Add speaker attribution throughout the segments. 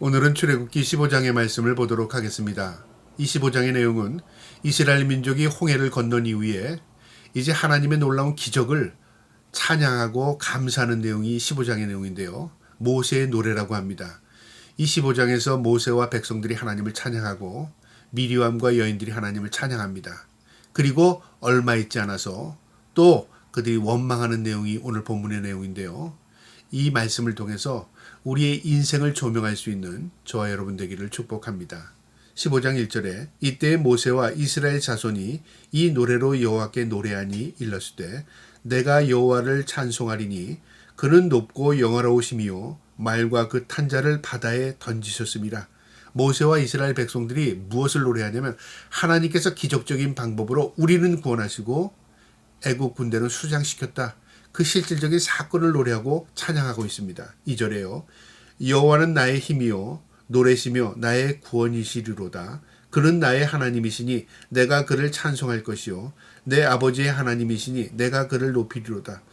Speaker 1: 오늘은 출애굽기 15장의 말씀을 보도록 하겠습니다. 25장의 내용은 이스라엘 민족이 홍해를 건넌 이후에 이제 하나님의 놀라운 기적을 찬양하고 감사하는 내용이 15장의 내용인데요. 모세의 노래라고 합니다. 25장에서 모세와 백성들이 하나님을 찬양하고 미리암과 여인들이 하나님을 찬양합니다. 그리고 얼마 있지 않아서 또 그들이 원망하는 내용이 오늘 본문의 내용인데요. 이 말씀을 통해서 우리의 인생을 조명할 수 있는 저와 여러분 되기를 축복합니다. 15장 1절에 이때 모세와 이스라엘 자손이 이 노래로 여호와께 노래하니 일렀으되 내가 여호와를 찬송하리니 그는 높고 영화로우심이요 말과 그 탄자를 바다에 던지셨음이라. 모세와 이스라엘 백성들이 무엇을 노래하냐면 하나님께서 기적적인 방법으로 우리는 구원하시고 애국 군대는 수장시켰다. 그 실질적인 사건을 노래하고 찬양하고 있습니다. 2절에요. 여호와는 나의 힘이요 노래시며 나의 구원이시리로다. 그는 나의 하나님이시니 내가 그를 찬송할 것이요 내 아버지의 하나님이시니 내가 그를 높이리로다.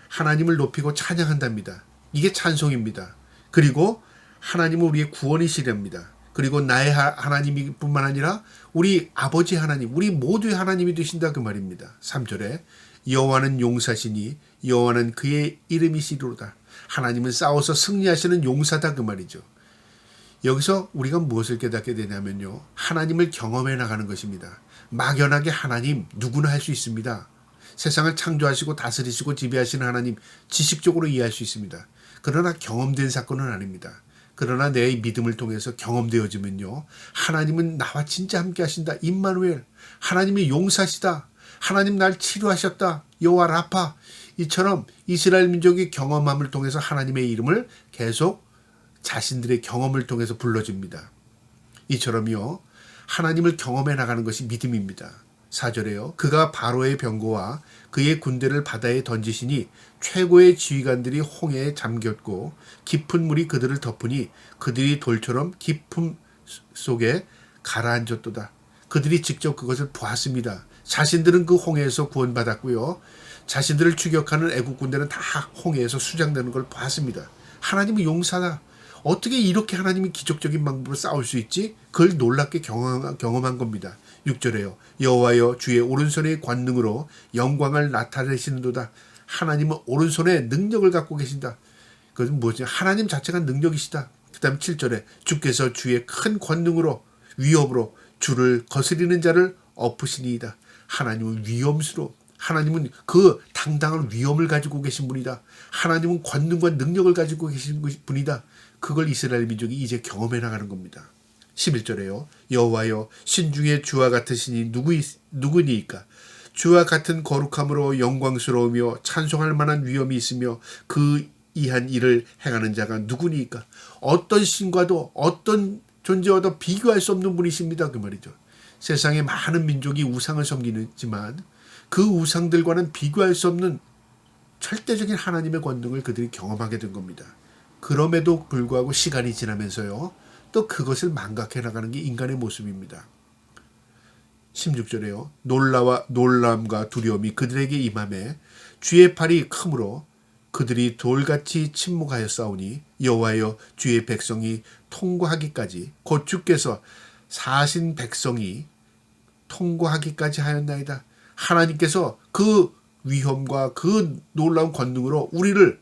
Speaker 1: 하나님을 높이고 찬양한답니다. 이게 찬송입니다. 그리고 하나님은 우리의 구원이시랍니다. 그리고 나의 하나님이 뿐만 아니라 우리 아버지 하나님, 우리 모두의 하나님이 되신다 그 말입니다. 3절에 여호와는 용사시니 여호와는 그의 이름이시리로다. 하나님은 싸워서 승리하시는 용사다 그 말이죠. 여기서 우리가 무엇을 깨닫게 되냐면요. 하나님을 경험해 나가는 것입니다. 막연하게 하나님 누구나 할 수 있습니다. 세상을 창조하시고 다스리시고 지배하시는 하나님 지식적으로 이해할 수 있습니다. 그러나 경험된 사건은 아닙니다. 그러나 내 믿음을 통해서 경험되어지면요. 하나님은 나와 진짜 함께 하신다. 임마누엘. 하나님이 용사시다. 하나님 날 치료하셨다. 여호와 라파. 이처럼 이스라엘 민족이 경험함을 통해서 하나님의 이름을 계속 자신들의 경험을 통해서 불러줍니다. 이처럼요. 하나님을 경험해 나가는 것이 믿음입니다. 4절에요. 그가 바로의 병거와 그의 군대를 바다에 던지시니 최고의 지휘관들이 홍해에 잠겼고 깊은 물이 그들을 덮으니 그들이 돌처럼 깊음 속에 가라앉았도다. 그들이 직접 그것을 보았습니다. 자신들은 그 홍해에서 구원받았고요. 자신들을 추격하는 애국 군대는 다 홍해에서 수장되는 걸 봤습니다. 하나님은 용사다. 어떻게 이렇게 하나님이 기적적인 방법으로 싸울 수 있지? 그걸 놀랍게 경험한 겁니다. 6절에요. 여호와여 주의 오른손의 권능으로 영광을 나타내시는도다. 하나님은 오른손에 능력을 갖고 계신다. 그것은 뭐지? 하나님 자체가 능력이시다. 그 다음 7절에 주께서 주의 큰 권능으로 위협으로 주를 거스리는 자를 엎으시니이다. 하나님은 위엄스러워. 하나님은 그 당당한 위엄을 가지고 계신 분이다. 하나님은 권능과 능력을 가지고 계신 분이다. 그걸 이스라엘 민족이 이제 경험해 나가는 겁니다. 11절에요. 여호와여 신중에 주와 같으시니 누구니이까? 주와 같은 거룩함으로 영광스러우며 찬송할 만한 위엄이 있으며 그 이한 일을 행하는 자가 누구니이까? 어떤 신과도 어떤 존재와도 비교할 수 없는 분이십니다. 그 말이죠. 세상에 많은 민족이 우상을 섬기지만 그 우상들과는 비교할 수 없는 절대적인 하나님의 권능을 그들이 경험하게 된 겁니다. 그럼에도 불구하고 시간이 지나면서요. 또 그것을 망각해 나가는 게 인간의 모습입니다. 16절에요. 놀람과 두려움이 그들에게 임하매 주의 팔이 크므로 그들이 돌같이 침묵하여 싸우니 여호와여 주의 백성이 통과하기까지 곧 주께서 사신 백성이 통과하기까지 하였나이다. 하나님께서 그 위험과 그 놀라운 권능으로 우리를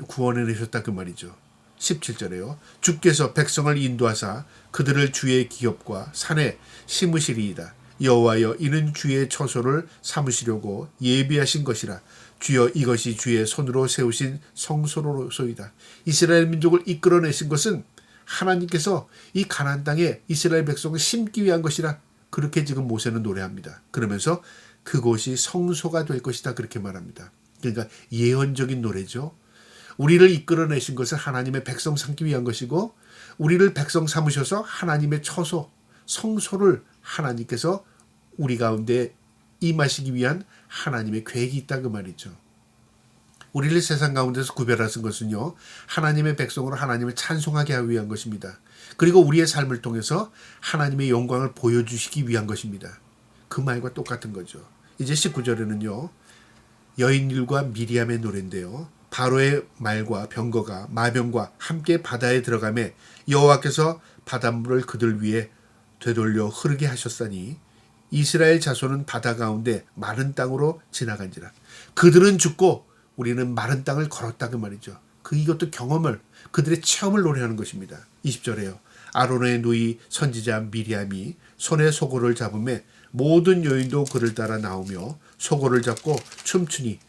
Speaker 1: 구원해내셨다 그 말이죠. 17절에요. 주께서 백성을 인도하사 그들을 주의 기업과 산에 심으시리이다. 여호와여 이는 주의 처소를 삼으시려고 예비하신 것이라. 주여 이것이 주의 손으로 세우신 성소로소이다. 이스라엘 민족을 이끌어내신 것은 하나님께서 이 가나안 땅에 이스라엘 백성을 심기 위한 것이라. 그렇게 지금 모세는 노래합니다. 그러면서 그곳이 성소가 될 것이다 그렇게 말합니다. 그러니까 예언적인 노래죠. 우리를 이끌어내신 것은 하나님의 백성 삼기 위한 것이고 우리를 백성 삼으셔서 하나님의 처소, 성소를 하나님께서 우리 가운데 임하시기 위한 하나님의 계획이 있다 그 말이죠. 우리를 세상 가운데서 구별하신 것은요. 하나님의 백성으로 하나님을 찬송하게 하기 위한 것입니다. 그리고 우리의 삶을 통해서 하나님의 영광을 보여주시기 위한 것입니다. 그 말과 똑같은 거죠. 이제 19절에는요. 여인들과 미리암의 노래인데요. 바로의 말과 병거가 마병과 함께 바다에 들어가매 여호와께서 바닷물을 그들 위에 되돌려 흐르게 하셨사니 이스라엘 자손은 바다 가운데 마른 땅으로 지나간지라. 그들은 죽고 우리는 마른 땅을 걸었다 그 말이죠. 이것도 경험을 그들의 체험을 노래하는 것입니다. 20절에요. 아론의 누이 선지자 미리암이 손에 소고를 잡음에 모든 여인도 그를 따라 나오며 소고를 잡고 춤추니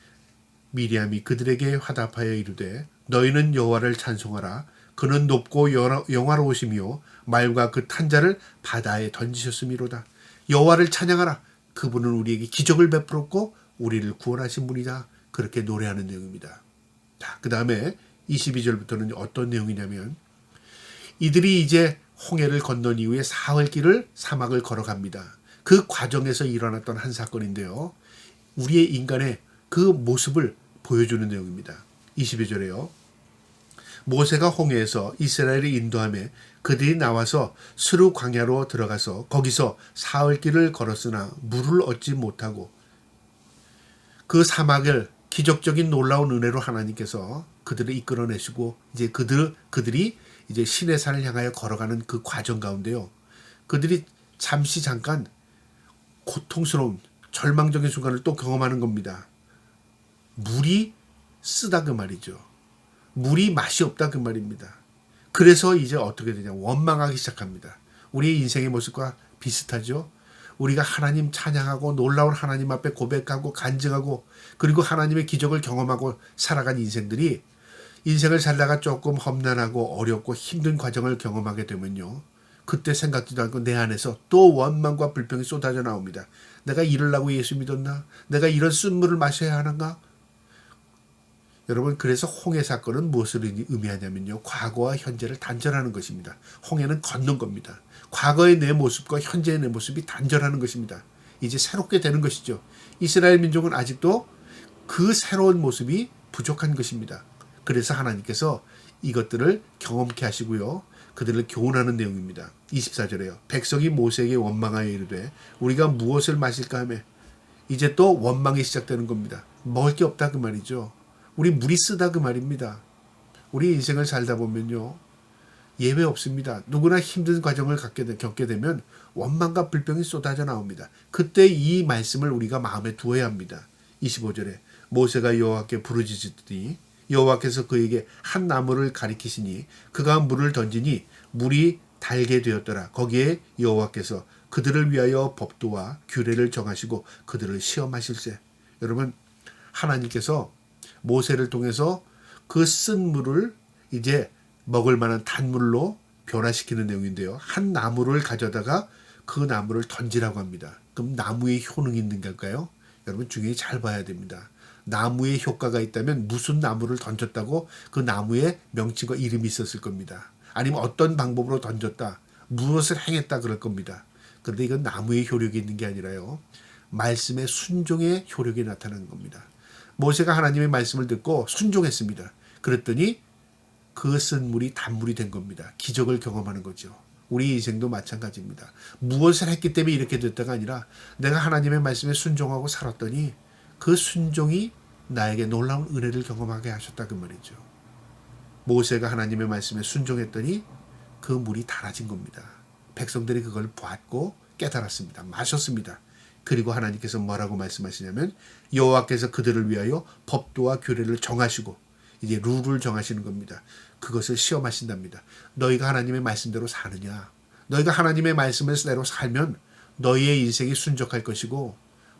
Speaker 1: 미리암이 그들에게 화답하여 이르되 너희는 여호와를 찬송하라. 그는 높고 영화로우시며 말과 그 탄자를 바다에 던지셨음이로다. 여호와를 찬양하라. 그분은 우리에게 기적을 베풀었고 우리를 구원하신 분이다. 그렇게 노래하는 내용입니다. 자, 그 다음에 22절부터는 어떤 내용이냐면 이들이 이제 홍해를 건넌 이후에 사흘 길을 사막을 걸어갑니다. 그 과정에서 일어났던 한 사건인데요. 우리의 인간의 그 모습을 보여주는 내용입니다. 22절에요. 모세가 홍해에서 이스라엘을 인도하며 그들이 나와서 스루 광야로 들어가서 거기서 사흘 길을 걸었으나 물을 얻지 못하고 그 사막을 기적적인 놀라운 은혜로 하나님께서 그들을 이끌어내시고 이제 그들이 이제 시내산을 향하여 걸어가는 그 과정 가운데요. 그들이 잠깐 고통스러운 절망적인 순간을 또 경험하는 겁니다. 물이 쓰다 그 말이죠. 물이 맛이 없다 그 말입니다. 그래서 이제 어떻게 되냐 원망하기 시작합니다. 우리의 인생의 모습과 비슷하죠. 우리가 하나님 찬양하고 놀라운 하나님 앞에 고백하고 간증하고 그리고 하나님의 기적을 경험하고 살아간 인생들이 인생을 살다가 조금 험난하고 어렵고 힘든 과정을 경험하게 되면요. 그때 생각지도 않고 내 안에서 또 원망과 불평이 쏟아져 나옵니다. 내가 이러려고 예수 믿었나? 내가 이런 쓴물을 마셔야 하는가? 여러분 그래서 홍해 사건은 무엇을 의미하냐면요. 과거와 현재를 단절하는 것입니다. 홍해는 걷는 겁니다. 과거의 내 모습과 현재의 내 모습이 단절하는 것입니다. 이제 새롭게 되는 것이죠. 이스라엘 민족은 아직도 그 새로운 모습이 부족한 것입니다. 그래서 하나님께서 이것들을 경험케 하시고요. 그들을 교훈하는 내용입니다. 24절에요. 백성이 모세에게 원망하여 이르되 우리가 무엇을 마실까 하며 이제 또 원망이 시작되는 겁니다. 먹을 게 없다 그 말이죠. 우리 물이 쓰다 그 말입니다. 우리 인생을 살다 보면요. 예외 없습니다. 누구나 힘든 과정을 겪게 되면 원망과 불평이 쏟아져 나옵니다. 그때 이 말씀을 우리가 마음에 두어야 합니다. 25절에 모세가 여호와께 부르짖으더니 여호와께서 그에게 한 나무를 가리키시니 그가 물을 던지니 물이 달게 되었더라. 거기에 여호와께서 그들을 위하여 법도와 규례를 정하시고 그들을 시험하실세. 여러분 하나님께서 모세를 통해서 그 쓴 물을 이제 먹을 만한 단물로 변화시키는 내용인데요. 한 나무를 가져다가 그 나무를 던지라고 합니다. 그럼 나무의 효능이 있는 걸까요? 여러분 중요히 잘 봐야 됩니다. 나무의 효과가 있다면 무슨 나무를 던졌다고 그 나무의 명칭과 이름이 있었을 겁니다. 아니면 어떤 방법으로 던졌다, 무엇을 행했다 그럴 겁니다. 그런데 이건 나무의 효력이 있는 게 아니라요. 말씀의 순종의 효력이 나타나는 겁니다. 모세가 하나님의 말씀을 듣고 순종했습니다. 그랬더니 그 쓴 물이 단물이 된 겁니다. 기적을 경험하는 거죠. 우리 인생도 마찬가지입니다. 무엇을 했기 때문에 이렇게 됐다가 아니라 내가 하나님의 말씀에 순종하고 살았더니 그 순종이 나에게 놀라운 은혜를 경험하게 하셨다 그 말이죠. 모세가 하나님의 말씀에 순종했더니 그 물이 달아진 겁니다. 백성들이 그걸 보았고 깨달았습니다. 마셨습니다. 그리고 하나님께서 뭐라고 말씀하시냐면 여호와께서 그들을 위하여 법도와 규례를 정하시고 이제 룰을 정하시는 겁니다. 그것을 시험하신답니다. 너희가 하나님의 말씀대로 사느냐? 너희가 하나님의 말씀대로 살면 너희의 인생이 순적할 것이고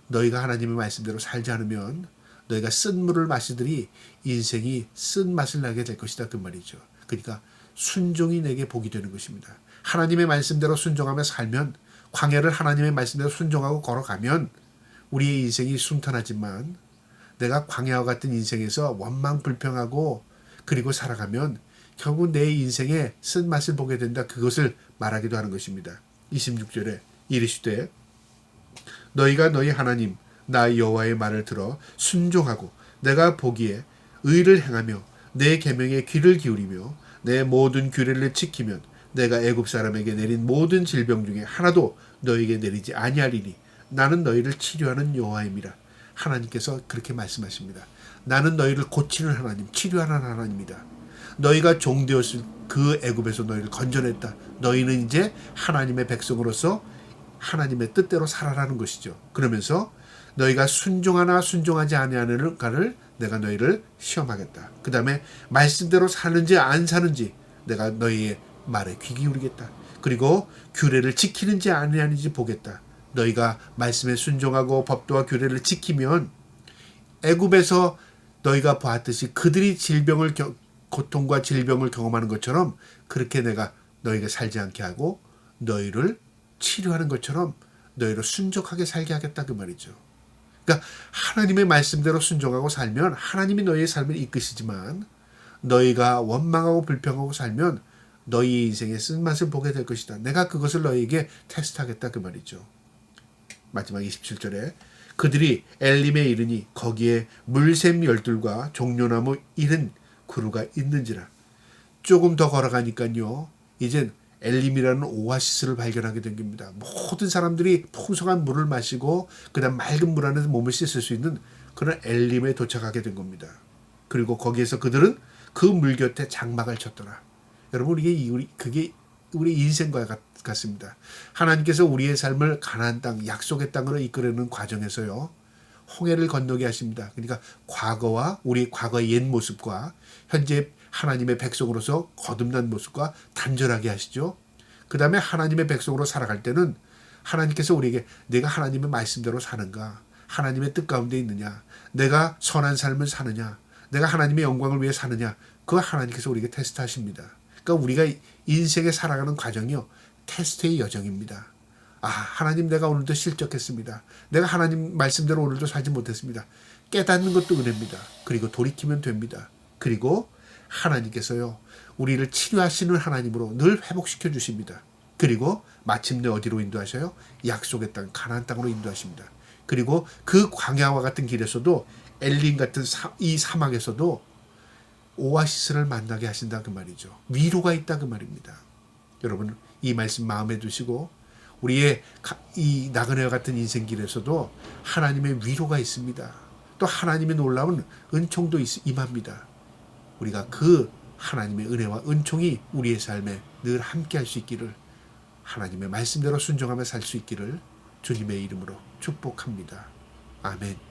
Speaker 1: 너희가 하나님의 말씀대로 살지 않으면 너희가 쓴 물을 마시더니 인생이 쓴 맛을 나게 될 것이다 그 말이죠. 그러니까 순종이 내게 복이 되는 것입니다. 하나님의 말씀대로 순종하며 살면 광야를 하나님의 말씀대로 순종하고 걸어가면 우리의 인생이 순탄하지만 내가 광야와 같은 인생에서 원망 불평하고 그리고 살아가면 결국 내 인생에 쓴맛을 보게 된다. 그것을 말하기도 하는 것입니다. 26절에 이르시되 너희가 너희 하나님 나 여호와의 말을 들어 순종하고 내가 보기에 의를 행하며 내 계명에 귀를 기울이며 내 모든 규례를 지키면 내가 애굽 사람에게 내린 모든 질병 중에 하나도 너에게 내리지 아니하리니 나는 너희를 치료하는 여호와임이라. 하나님께서 그렇게 말씀하십니다. 나는 너희를 고치는 하나님, 치료하는 하나님이다. 너희가 종되었을 그 애굽에서 너희를 건져냈다. 너희는 이제 하나님의 백성으로서 하나님의 뜻대로 살아라는 것이죠. 그러면서 너희가 순종하나 순종하지 아니하는가를 내가 너희를 시험하겠다. 그 다음에 말씀대로 사는지 안 사는지 내가 너희의 말에 귀 기울이겠다. 그리고 규례를 지키는지 아니하는지 보겠다. 너희가 말씀에 순종하고 법도와 규례를 지키면 애굽에서 너희가 보았듯이 그들이 고통과 질병을 경험하는 것처럼 그렇게 내가 너희가 살지 않게 하고 너희를 치료하는 것처럼 너희를 순종하게 살게 하겠다 그 말이죠. 그러니까 하나님의 말씀대로 순종하고 살면 하나님이 너희의 삶을 이끄시지만 너희가 원망하고 불평하고 살면 너희 인생의 쓴맛을 보게 될 것이다. 내가 그것을 너희에게 테스트하겠다 그 말이죠. 마지막 27절에 그들이 엘림에 이르니 거기에 물샘 열둘과 종려나무 1은 그루가 있는지라. 조금 더 걸어가니까요. 이젠 엘림이라는 오아시스를 발견하게 된 겁니다. 모든 사람들이 풍성한 물을 마시고 그다음 맑은 물 안에서 몸을 씻을 수 있는 그런 엘림에 도착하게 된 겁니다. 그리고 거기에서 그들은 그 물 곁에 장막을 쳤더라. 여러분 그게 우리 인생과 같습니다. 하나님께서 우리의 삶을 가나안 땅, 약속의 땅으로 이끌어내는 과정에서요. 홍해를 건너게 하십니다. 그러니까 과거와 우리 과거의 옛 모습과 현재 하나님의 백성으로서 거듭난 모습과 단절하게 하시죠. 그 다음에 하나님의 백성으로 살아갈 때는 하나님께서 우리에게 내가 하나님의 말씀대로 사는가, 하나님의 뜻 가운데 있느냐, 내가 선한 삶을 사느냐, 내가 하나님의 영광을 위해 사느냐, 그거 하나님께서 우리에게 테스트하십니다. 그러니까 우리가 인생에 살아가는 과정이요, 테스트의 여정입니다. 하나님 내가 오늘도 실족했습니다. 내가 하나님 말씀대로 오늘도 살지 못했습니다. 깨닫는 것도 은혜입니다. 그리고 돌이키면 됩니다. 그리고 하나님께서요, 우리를 치료하시는 하나님으로 늘 회복시켜 주십니다. 그리고 마침내 어디로 인도하셔요? 약속의 땅, 가나안 땅으로 인도하십니다. 그리고 그 광야와 같은 길에서도 엘림 같은 이 사막에서도 오아시스를 만나게 하신다 그 말이죠. 위로가 있다 그 말입니다. 여러분 이 말씀 마음에 두시고 우리의 이 나그네와 같은 인생길에서도 하나님의 위로가 있습니다. 또 하나님의 놀라운 은총도 임합니다. 우리가 그 하나님의 은혜와 은총이 우리의 삶에 늘 함께 할 수 있기를, 하나님의 말씀대로 순종하며 살 수 있기를 주님의 이름으로 축복합니다. 아멘.